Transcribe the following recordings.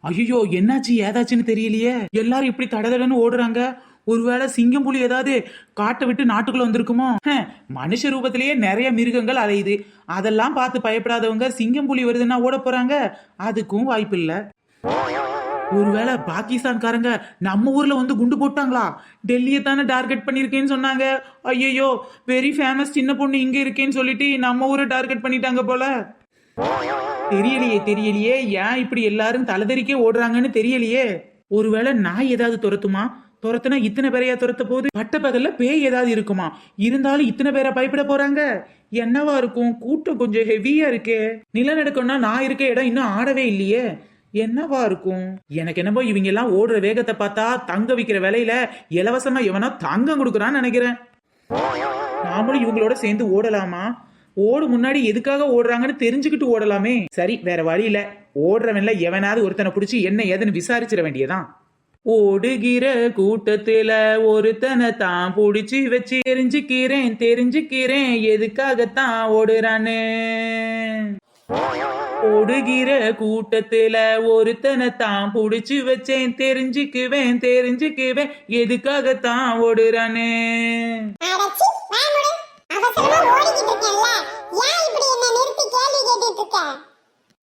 ஐயோ, என்னாச்சு ஏதாச்சுன்னு தெரியலையே. எல்லாரும் இப்படி தடதடன்னு ஓடுறாங்க. ஒருவேளை சிங்கம் புலி ஏதாவது காட்டை விட்டு நாட்டுக்குள்ள வந்திருக்குமோ? மனுஷ ரூபத்திலேயே நிறைய மிருகங்கள் அலையுது. அதெல்லாம் பார்த்து பயப்படாதவங்க சிங்கம் புலி வருதுன்னா ஓட போறாங்க? அதுக்கும் வாய்ப்பு இல்ல. ஒருவேளை பாகிஸ்தான்காரங்க நம்ம ஊர்ல வந்து குண்டு போட்டாங்களா? டெல்லியை தானே டார்கெட் பண்ணிருக்கேன்னு சொன்னாங்க. ஐயோ, வெரி ஃபேமஸ் சின்ன பொண்ணு இங்க இருக்கேன்னு சொல்லிட்டு நம்ம ஊரை டார்கெட் பண்ணிட்டாங்க போல. தெரியலையே ஏன் இப்படி எல்லாரும் தலைதறிக்கே ஓடுறாங்கன்னு தெரியலையே. ஒருவேளை நாய் ஏதாவது துரத்துமா? துரத்துனா இத்தனை பேரையா துரத்த போகுது? பட்ட பகல்ல பேய் ஏதாவது இருக்குமா? இருந்தாலும் இத்தனை பேரை பயப்பட போறாங்க. என்னவா இருக்கும்? கூட்டம் கொஞ்சம் ஹெவியா இருக்கே. நிலநடுக்கம்னா நான் இருக்க இடம் இன்னும் ஆடவே இல்லையே. என்னவா இருக்கும்? எனக்கு என்னவோ இவங்க எல்லாம் ஓடுற வேகத்தை பார்த்தா தங்க விக்கிற விலையில இலவசமா எவனோ தங்கம் கொடுக்குறான்னு நினைக்கிறேன். நாமளும் இவங்களோட சேர்ந்து ஓடலாமா? ஓடு முன்னாடி எதுக்காக ஓடுறாங்கன்னு தெரிஞ்சுக்கிட்டு ஓடலாமே. சரி, வேற வழி இல்ல. ஓடுறவன்ல எவனாவது ஒருத்தனை பிடிச்சி என்ன ஏதுன்னு விசாரிச்சிட வேண்டியதான். ஓடுகிற கூட்டத்துல ஒருத்தனை தான் புடிச்சு வச்சு தெரிஞ்சுக்கிறேன் எதுக்காகத்தான் ஓடுறானே. ஓடுகிற கூட்டத்துல ஒருத்தனை தான் புடிச்சு வச்சேன் தெரிஞ்சுக்குவேன் எதுக்காகத்தான் ஓடுறானே.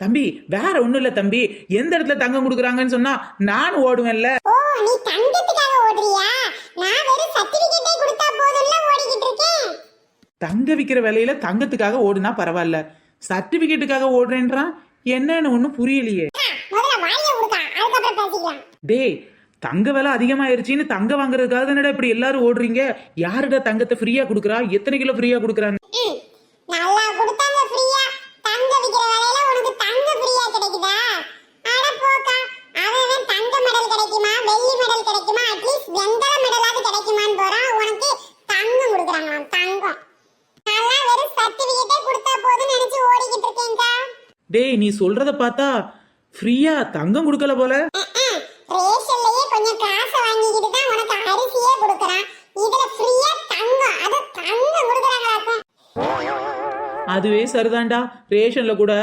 தம்பி, வேற ஒண்ணும் இல்ல தம்பி. எந்த இடத்துல தங்கம் கொடுக்குறாங்கன்னு சொன்னா நான் ஓடுவேன்ல. தங்க விக்கிற வேலையில தங்கத்துக்காக ஓடுனா பரவாயில்ல, சர்டிபிகேட்டுக்காக ஓடுறேன்றான். என்னன்னு ஒண்ணும் புரியலையே. டேய், தங்க விலை அதிகமாயிருச்சுன்னு தங்க வாங்குறதுக்காக தானடா இப்படி எல்லாரும் ஓடுறீங்க. யாருடா தங்கத்தை ஃப்ரீயா கொடுக்குறா? எத்தனை கிலோ ஃப்ரீயா கொடுக்குறாங்க? டேய், நீ சொல்றத பார்த்தா ஃப்ரீயா தங்கம் கொடுக்கல போல. ரேஷன்லயே கொஞ்சம் காசு வாங்கிக்கிட்டு தான் உனக்கு அரிசியே கொடுக்கறான். இதுல ஃப்ரீயா தங்கம், அது தங்கம் கொடுக்கறாங்களாக்கும். அதுவே சரிதான்டா. ரேஷன்ல கூட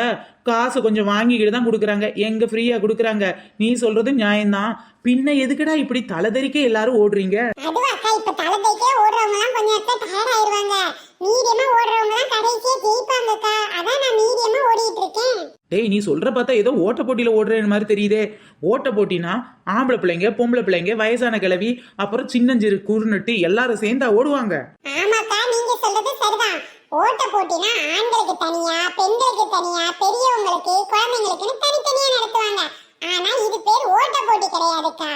காசு கொஞ்சம் வாங்கிக்கிட்டு தான் கொடுக்குறாங்க. எங்க ஃப்ரீயா கொடுக்குறாங்க? நீ சொல்றது நியாயம்தான். பின்ன எதுக்குடா இப்படி தலைதறிக்க எல்லாரும் ஓடுறீங்க? அதுவா அக்கா, இப்ப தலைதறிக்க ஓடுறவங்க எல்லாம் கொஞ்சம் டயர்ட் ஆயிருவாங்க. மீடியமா ஓடுறவங்க எல்லாம் கடைசியா ஜெயிப்பாங்க அக்கா. அதான் நான் மீடியமா ஓடிட்டு இருக்கேன். டேய், நீ சொல்ற பார்த்தா ஏதோ ஓட்ட போட்டியில ஓடுறேன்னு மாதிரி தெரியுதே. ஓட்ட போட்டினா ஆம்பளை பிள்ளைங்க, பொம்பளை பிள்ளைங்க, வயசான கிழவி, அப்புறம் சின்னஞ்சிறு குறுநட்டு எல்லாரும் சேர்ந்தா ஓடுவாங்க. ஆமாக்கா, நீங்க சொல்றது சரிதான். ஓட்ட போட்டினா ஆண்களுக்கு தனியா, பெண்களுக்கு தனியா, பெரியவங்களுக்கு, குழந்தைங்களுக்குன்னு தனித்தனியா நடத்துவாங்க. ஆனா இது பேர் ஓட்ட போட்டி கிடையாதுக்கா.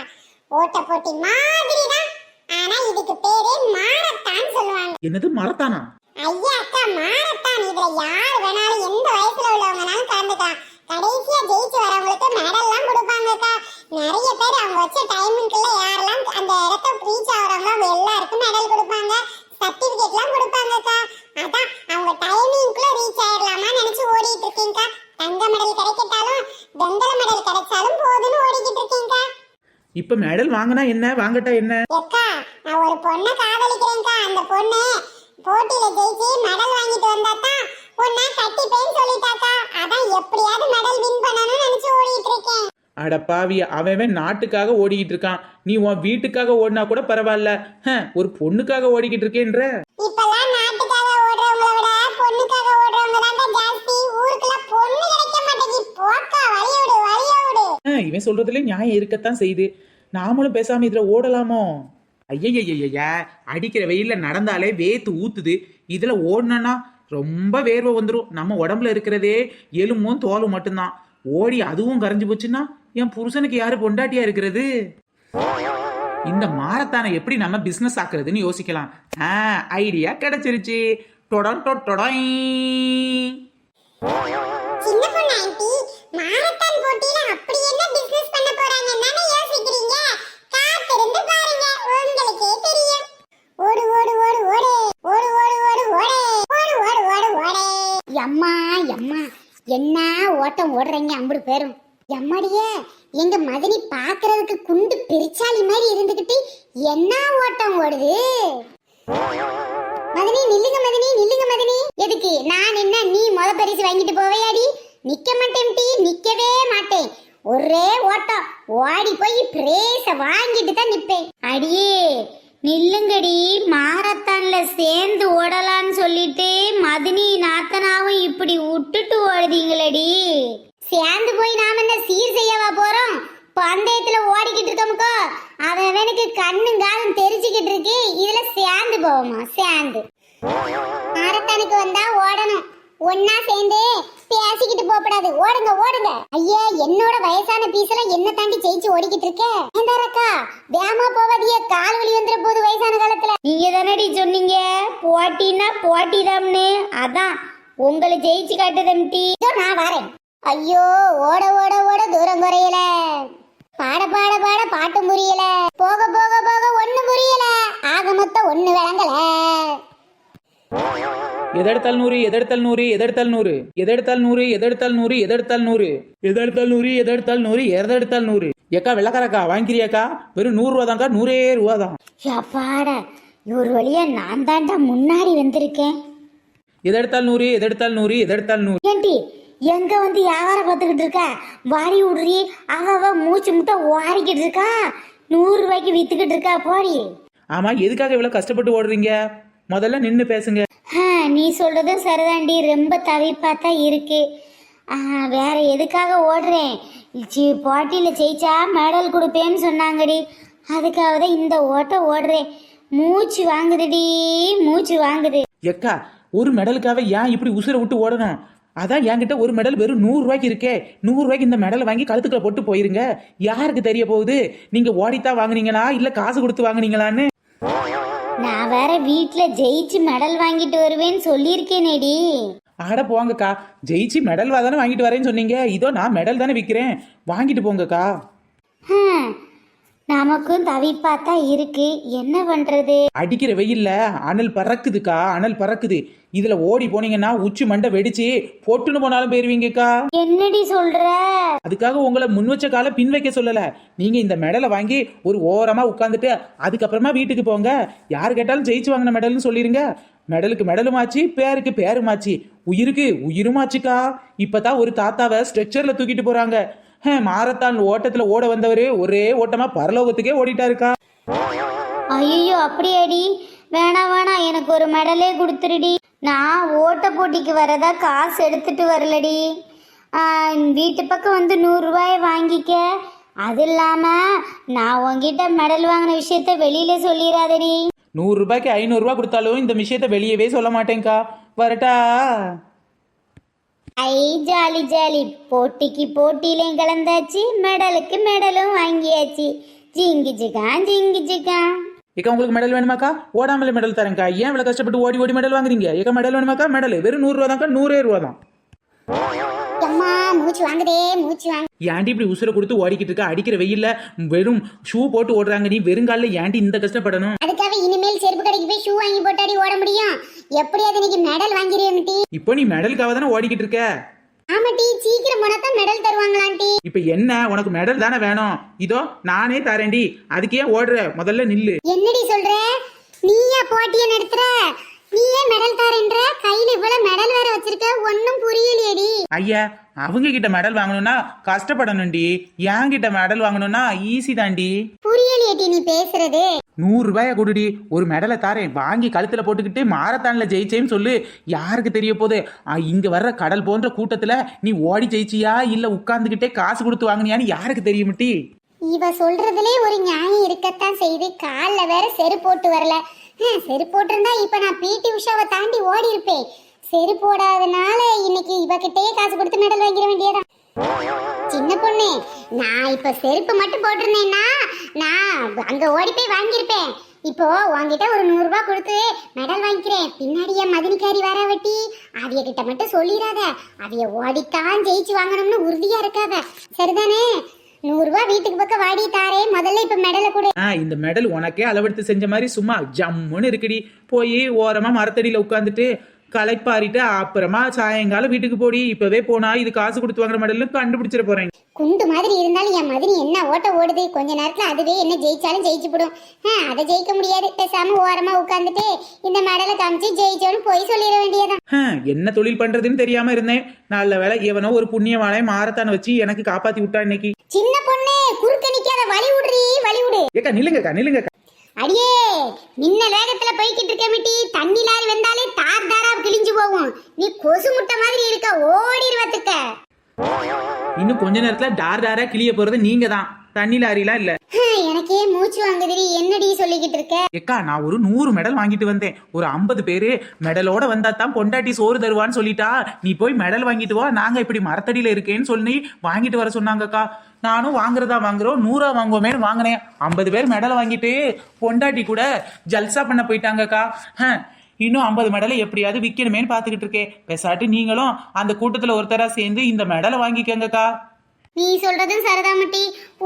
ஓட்ட போட்டி மாதிரி தான். ஆனா இதுக்கு பேரே மாரத்தான் சொல்லுவாங்க. என்னது மாரத்தானா? ஐயா அக்கா, மாரத்தான். இதுல யார் வேணாலும் எந்த வயசுல உள்ளவங்கனாலும் கலந்துக்கலாம். கடைசியா ஜெயிச்சு வரவங்களுக்கு மெடல் எல்லாம் கொடுப்பாங்கக்கா. நிறைய பேர் அவங்க வச்ச டைமிங்குள்ள யாரெல்லாம் அந்த இடத்த ரீச் ஆகுறாங்களோ அவங்க எல்லாருக்கும் மெடல் கொடுப்பாங்க, சர்டிபிகேட் எல்லாம் கொடுப்பாங்கக்கா. அதான் அவங்க டைமிங்குள்ள ரீச் ஆயிடலாமா நினைச்சு ஓடிட்டு இருக்கீங்கக்கா. தங்க மெடல் கிடைக்கட்டாலும் வெங்கல மெடல் கிடைச்சாலும் போதுன்னு ஓடிக்கிட்டு இருக்கீங்கக்கா. இப்ப மெடல் வாங்கினா என்ன, வாங்கட்டா என்ன? அக்கா, நான் ஒரு பொண்ணை காதலிக்கிறேன்க்கா. அந்த பொண்ணு போட்டியில ஜெயிச்சு மெடல் வாங்கிட்டு வந்தாதான் பொண்ணை கட்டிப்பேன்னு சொல்லிட்டாக்கா. அதான் எப்படியாவது மெடல் வின் பண்ணணும்னு நினைச்சு ஓடிட்டு இருக்கேன். அட பாவி, அவன் நாட்டுக்காக ஓடிக்கிட்டு இருக்கான். நீ உன் வீட்டுக்காக ஓடினா கூட பரவாயில்ல, ஒரு பொண்ணுக்காக ஓடிக்கிட்டு இருக்கேன்ற. இப்பெல்லாம் நாட்டுக்காக ஓடுறவங்கள விட பொண்ணுக்காக ஓடுறவங்க தான் ஜாஸ்தி. ஊருக்குள்ள பொண்ணு கிடைக்க மாட்டேங்குது. போக்கா, வழியோடு. இவன் சொல்றதுல நியாயம் இருக்கத்தான் செய்யுது. நாமளும் பேசாம இதுல ஓடலாமோ? ஐயய்ய, அடிக்கிற வெயில்ல நடந்தாலே வேத்து ஊத்துது. இதுல ஓடனா ரொம்ப வேர்வை வந்துடும். நம்ம உடம்புல இருக்கிறதே எலும்பும் தோலும் மட்டும்தான். ஓடி அதுவும் கரைஞ்சு போச்சுன்னா என் புருஷனுக்கு யாரு பொண்டாட்டியா இருக்கிறது? இந்த மாரத்தானை எப்படி நம்ம பிசினஸ் ஆக்குறதுன்னு யோசிக்கலாம். ஐடியா கிடைச்சிருச்சு. சின்ன பொண்ணு ஆண்டி, மாரத்தான் போட்டியில அப்படி என்ன பிசினஸ் பண்ண போறாங்கன்னு தானே யோசிக்கிறீங்க? காத்திருந்து பாருங்க, உங்களுக்கே தெரியும். ஓடு ஓடு ஓடு ஓடு ஓடு ஓடு ஓடு ஓடு ஓடு ஓடு ஓடு ஓடு. எம்மா என்ன ஓட்டம் ஓடுறீங்க அம்புடு பேரும். எம்மாடியே, எங்க மதனி பாக்குறதுக்கு குண்டு பெருச்சாலி மாதிரி இருந்துகிட்டு என்ன ஓட்டம் ஓடுது. மதனி நில்லுங்க, மதனி. எதுக்கு நான் என்ன, நீ முத பரிசு வாங்கிட்டு போவையாடி? நிக்க மாட்டேன் டி, நிக்கவே மாட்டேன். ஒரே ஓட்டம் ஓடி போய் பிரேச வாங்கிட்டு தான் நிப்பேன். அடியே நில்லுங்கடி, மாரத்தான்ல சேர்ந்து ஓடலான்னு சொல்லிட்டு மதினி நாத்தனாவும் இப்படி விட்டுட்டு ஓடுதீங்களடி. சேர்ந்து போய் நாம என்ன சீர் செய்யவா போறோம்? பந்தயத்துல ஓடிக்கிட்டு இருக்கோமுக்கோ அவனுக்கு கண்ணும் காலும் தெரிச்சுக்கிட்டு இருக்கு. இதுல சேர்ந்து போவோமா? சேர்ந்து மாரத்தானுக்கு வந்தா ஓடணும், ஒன்னா சேர்ந்து பேசிக்கிட்டு போகக்கூடாது. ஓடுங்க ஓடுங்க. ஐயா, என்னோட வயசான பீஸ்ல என்ன தாண்டி ஜெயிச்சு ஓடிக்கிட்டு இருக்க. ஏண்டாரக்கா வேமா போவாதிய, கால் வலி வந்துற போது வயசான காலத்துல. நீங்க தானடி சொன்னீங்க போட்டினா போட்டிதாம்னு, அதான் உங்களை ஜெயிச்சு காட்டுதம்டி. நான் வரேன். ஐயோ, ஓட ஓட ஓட தூரம் குறையல, பாட பாட பாட பாட்டும் புரியல, போக போக போக ஒண்ணு புரியல, ஆக மொத்தம் ஒண்ணு விளங்கல. எதெடுத்தால் நூறு, எதெடுத்தால் நூறு, எதெடுத்தால் நூறு, எதெடுத்தால் நூறு, எதெடுத்தால் நூறு, எதெடுத்தால் நூறு, எதெடுத்தால் நூறு, எதெடுத்தால் நூறு, எதெடுத்தால் நூறு. ஏக்கா வெள்ளக்காரக்கா வாங்கிக்கிறியாக்கா? வெறும் 100 ரூபா தான்க்கா, 100 ரூபா தான். பாட ஒரு வழியா நான் தாண்டா முன்னாடி வந்திருக்கேன். எதெடுத்தால் நூறு, எதெடுத்தால் நூறு, எதெடுத்தால் நூறு. ஏண்டி எங்க வந்து வியாபாரம் பார்த்துக்கிட்டு இருக்க? வாரி விடுறி, அவ மூச்சு முட்டை ஓடிக்கிட்டு இருக்கா, 100 ரூபாய்க்கு வித்துக்கிட்டு இருக்கா. போடி. ஆமா, எதுக்காக இவ்வளவு கஷ்டப்பட்டு ஓடுறீங்க? முதல்ல நின்னு பேசுங்க. நீ சொல்றதும் சரிதாண்டி, ரொம்ப தவிப்பாத்தா இருக்கு. வேற எதுக்காக ஓடுறேன்? போட்டியில ஜெயிச்சா மெடல் கொடுப்பேன்னு சொன்னாங்கடி, அதுக்காக தான் இந்த ஓட்டம் ஓடுறேன். மூச்சு வாங்குதுடி, மூச்சு வாங்குது. எக்கா, ஒரு மெடலுக்காக ஏன் இப்படி உசுரை விட்டு ஓடணும்? அதான் என்கிட்ட ஒரு மெடல் வெறும் 100 ரூபாய்க்கு இருக்கே. 100 ரூபாய்க்கு இந்த மெடலை வாங்கி கழுத்துக்களை போட்டு போயிருங்க. யாருக்கு தெரிய போகுது நீங்க ஓடித்தான் வாங்குனீங்களா இல்ல காசு கொடுத்து வாங்குனீங்களான்னு? நான் வேற வீட்டுல ஜெயிச்சு மெடல் வாங்கிட்டு வருவேன்னு சொல்லியிருக்கேனேடி. ஆட போங்கக்கா, ஜெயிச்சு மெடல் தானே வாங்கிட்டு வரேன்னு சொன்னீங்க. இதோ நான் மெடல் தானே விற்கிறேன், வாங்கிட்டு போங்கக்கா. நமக்கும் தவிப்பாத்தா இருக்கு, என்ன பண்றது? அடிக்கிற வெயில்ல அனல் பறக்குதுக்கா, அனல் பறக்குது. இதுல ஓடி போனீங்கன்னா உச்சி மண்டை வெடிச்சு பொட்டுன்னு போனாலும் போயிருவீங்கக்கா. என்னடி சொல்ற? அதுக்காக உங்களை முன் வச்ச கால பின் வைக்க சொல்லல. நீங்க இந்த மெடலை வாங்கி ஒரு ஓரமா உட்காந்துட்டு அதுக்கப்புறமா வீட்டுக்கு போங்க. யாரு கேட்டாலும் ஜெயிச்சு வாங்கின மெடல்னு சொல்லிருங்க. மெடலுக்கு மெடலுமாச்சு, பேருக்கு பேருமாச்சு, உயிருக்கு உயிருமாச்சுக்கா. இப்பதான் ஒரு தாத்தாவை ஸ்ட்ரெச்சர்ல தூக்கிட்டு போறாங்க. மாரத்தான் ஓட்டத்துல ஓட வந்தவரு ஒரே ஓட்டமா பரலோகத்துக்கே ஓடிட்டாருக்கா. ஐயோ, அப்படியாடி? வேணாம் வேணாம், எனக்கு ஒரு மெடலே கொடுத்துருடி. நான் ஓட்ட போட்டிக்கு வரதா காசு எடுத்துட்டு வரலடி. வீட்டு பக்கம் வந்து 100 ரூபாயை வாங்கிக்க. அது இல்லாம நான் உங்ககிட்ட மெடல் வாங்கின விஷயத்த வெளியில சொல்லிடாதடி. 100 ரூபாய்க்கு 500 ரூபாய் கொடுத்தாலும் இந்த விஷயத்த வெளியவே சொல்ல மாட்டேங்க்கா. வரட்டா? ஐ ஜாலி ஜாலி, போட்டிக்கு போட்டியிலையும் கலந்தாச்சு, மெடலுக்கு மெடலும் வாங்கியாச்சு. ஜிங்கி ஜிகான் ஜிங்கி ஜிகான். ஏக்கா, உங்களுக்கு மெடல் வேணுமாக்கா? ஓடாமலே மெடல் தரேங்க்கா. ஏன் இவ்வளவு கஷ்டப்பட்டு ஓடி ஓடி மெடல் வாங்குறீங்க? ஏக்கா, மெடல் வேணுமாக்கா? மெடல் வெறும் 100 ரூபா தான்க்கா, 100 ரூபா தான். அம்மா மூச்சு வாங்குதே, மூச்சு வாங்க. ஏன்டி இப்படி உசுரை கொடுத்து ஓடிக்கிட்டு இருக்க? அடிக்கிற வெயில்ல வெறும் ஷூ போட்டு ஓடுறாங்க, நீ வெறுங்கால ஏன்டி இந்த கஷ்டப்படணும்? அதுக்காக இனிமேல் செருப்பு கடைக்கு போய் ஷூ வாங்கி போட்டாடி ஓட முடியும்? எப்படியாவது இன்னைக்கு மெடல் வாங்கிடுவேன்டி. இப்போ நீ மெடலுக்காக தானே ஓடிக்கிட்டு இருக்க. ஆமாட்டி, சீக்கிரம் போனாதான் மெடல் தருவாங்களாண்டி. இப்ப என்ன, உனக்கு மெடல் தானே வேணும்? இதோ நானே தரேன்டி. அதுக்கே ஓடுற? முதல்ல நில்லு. என்னடி சொல்ற? நீயா போட்டியை நடத்துற? நீயே மெடல் தரேன்ற? கையில இவ்வளவு மெடல் வேற வச்சிருக்க, ஒன்னும் புரியலையேடி. ஐயா, அவங்க கிட்ட மெடல் வாங்கணும்னா கஷ்டப்படணும்டி. என் கிட்ட மெடல் வாங்கணும்னா ஈஸி தாண்டி. புரியலையேடி நீ பேசுறது. 100 ரூபாய கொடுடி, ஒரு மெடலை தாரேன், வாங்கி கழுத்துல போட்டுக்கிட்டு மாரத்தான்ல ஜெயிச்சேன்னு சொல்லு. யாருக்கு தெரிய போகுது? இங்க வர்ற கடல் போன்ற கூட்டத்துல நீ ஓடி ஜெயிச்சியா இல்ல உட்கார்ந்துகிட்டே காசு கொடுத்து வாங்கினியான்னு யாருக்கு தெரியுமிட்டி? இவ சொல்றதுலே ஒரு நியாயம் இருக்கத்தான் செய்து. கால்ல வேற செரு போட்டு வரல. செரு போட்டிருந்தா இப்ப நான் பிடி உஷாவை தாண்டி ஓடி இருப்பேன். செரு போடாதனால இன்னைக்கு இவகிட்டயே காசு கொடுத்து மெடல் வாங்கிட வேண்டியதான். சின்ன பொண்ணு, நான் இப்ப செருப்பு மட்டும் போட்டிருந்தேன்னா நான் அங்க ஓடி போய் வாங்கியிருப்பேன். இப்போ உன்கிட்ட ஒரு 100 ரூபாய் கொடுத்து மெடல் வாங்கிக்கிறேன். பின்னாடியே மதினிக்காரி வர வட்டி, அவிய கிட்ட மட்டும் சொல்லிடாத. அவிய ஓடித்தான் ஜெயிச்சு வாங்கணும்னு உறுதியா இருக்காத, சரிதானே? 100 ரூபாய் வீட்டுக்கு பக்கம் வாடி தாரே. முதல்ல இப்ப மெடலை கொடு. இந்த மெடல் உனக்கே அளவெடுத்து செஞ்ச மாதிரி சும்மா ஜம்முன்னு இருக்குடி. போய் ஓரமா மரத்தடியில உட்காந்துட்டு களைப்பாரிட்டு அப்புறமா சாயங்காலம் வீட்டுக்கு போடி. இப்பவே போனா இது காசு கொடுத்து வாங்குற மெடல்னு கண்டுபிடிச்சிட போறேன். குண்டு மாதிரி இருந்தாலும் என் மதினி என்ன ஓட்ட ஓடுது. கொஞ்ச நேரத்துல அதுவே என்ன ஜெயிச்சாலும் ஜெயிச்சு போடும். அதை ஜெயிக்க முடியாது. பேசாம ஓரமா உட்காந்துட்டு இந்த மெடலை காமிச்சு ஜெயிச்சோன்னு போய் சொல்லிட வேண்டியதான். என்ன தொழில் பண்றதுன்னு தெரியாம இருந்தேன். நல்ல வேளை எவனோ ஒரு புண்ணியவானை மாரத்தான வச்சு எனக்கு காப்பாத்தி விட்டா இன்னைக்கு. சின்ன பொண்ணு குறுக்க நிக்காத, வழி விடுறீ, வழி விடு. ஏக்கா நில்லுங்கக்கா. அடியே மின்ன வேகத்துல போய்கிட்டு இருக்க மிட்டி. தண்ணி லாரி வந்தாலே தார் தாரா கிழிஞ்சு போகும். நீ கொசு முட்டை மாதிரி இருக்க, ஓடிடுவத்துக்க. இன்னும் கொஞ்ச நேரத்துல டாரா கிளிய போறது நீங்க தான், தண்ணி லாரிலாம் இல்ல. எனக்கே மூச்சு வாங்குதுடி. என்னடி சொல்லிக்கிட்டு இருக்க? ஏக்கா நான் ஒரு 100 மெடல் வாங்கிட்டு வந்தேன். ஒரு 50 பேரு மெடலோட வந்தா தான் பொண்டாட்டி சோறு தருவான்னு சொல்லிட்டா. நீ போய் மெடல் வாங்கிட்டு வா, நாங்க இப்படி மரத்தடியில இருக்கேன்னு சொல்லி வாங்கிட்டு வர சொன்னாங்கக்கா. நானும் வாங்குறோம் 100 வாங்குவோமே வாங்கினேன். 50 பேர் மெடல் வாங்கிட்டு பொண்டாட்டி கூட ஜல்சா பண்ண போயிட்டாங்கக்கா. இன்னும் 50 மெடலை எப்படியாவது விற்கணுமேன்னு பார்த்துக்கிட்டு இருக்கேன். பேசாட்டு நீங்களும் அந்த கூட்டத்துல ஒருத்தரா சேர்ந்து இந்த மெடலை வாங்கிக்கங்கக்கா. நீ சொல்றதும் சரிதான் மிட்டி.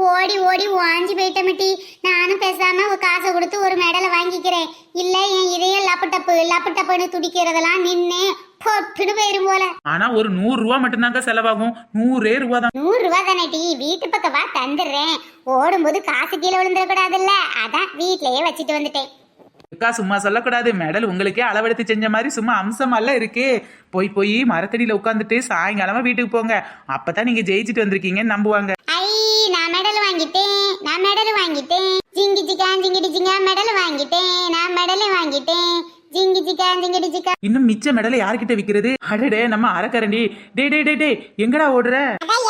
ஓடி ஓடி வாஞ்சி போயிட்ட மிட்டி. நானும் பேசாம ஒரு காசை கொடுத்து ஒரு மெடலை வாங்கிக்கிறேன். இல்ல என் இதயம் லப்பு துடிக்கிறதெல்லாம் நின்று பொட்டுன்னு போயிரும் போல. ஆனா ஒரு 100 ரூபா மட்டும்தாங்க செலவாகும். 100 ரூபா தான். 100 ரூபா தானே டி. வீட்டு பக்கம் வா, தந்துடுறேன். ஓடும்போது காசு கீழே விழுந்துடக்கூடாதுல்ல, அதான் வீட்லயே வச்சுட்டு வந்துட்டேன். அக்கா சும்மா சொல்லக்கூடாது. மெடல் உங்களுக்கே அளவெடுத்து செஞ்ச மாதிரி சும்மா அம்சமெல்லாம் இருக்கு. போய் மரத்தடியில உட்காந்துட்டு சாயங்காலமா வீட்டுக்கு போங்க. அப்பதான் நீங்க ஜெயிச்சுட்டு வந்திருக்கீங்கன்னு நம்புவாங்க. ஐ நான் மெடல் வாங்கிட்டேன். ஜிங்கி ஜிங்கா மெடல் வாங்கிட்டேன். நான் மெடல் வாங்கிட்டேன். ஜிங்கி ஜிங்கா. இன்னும் மிச்ச மெடலை யார்கிட்ட விக்கிறது? அடடே நம்ம அரக்கரண்டி. டே எங்கடா ஓடுற?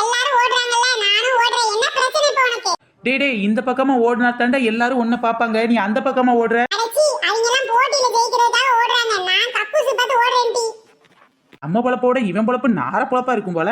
எல்லாரும் ஓடுறாங்கல்ல, நானும் ஓடுறேன். என்ன பிரச்சனை இப்ப உனக்கு? டே இந்த பக்கமா ஓடுனா தாண்டா எல்லாரும் ஒன்ன பாப்பாங்க. நீ அந்த பக்கமா ஓடுற. அவங்கெல்லாம் போட்டியில ஜெயிக்கிறதுக்காக ஓடுறாங்க. நான் கக்கூசு பார்த்து ஓடுறேன் டி. அம்மா பொழப்போட இவன் பொழப்பு நார பொழப்பா இருக்கும் போல.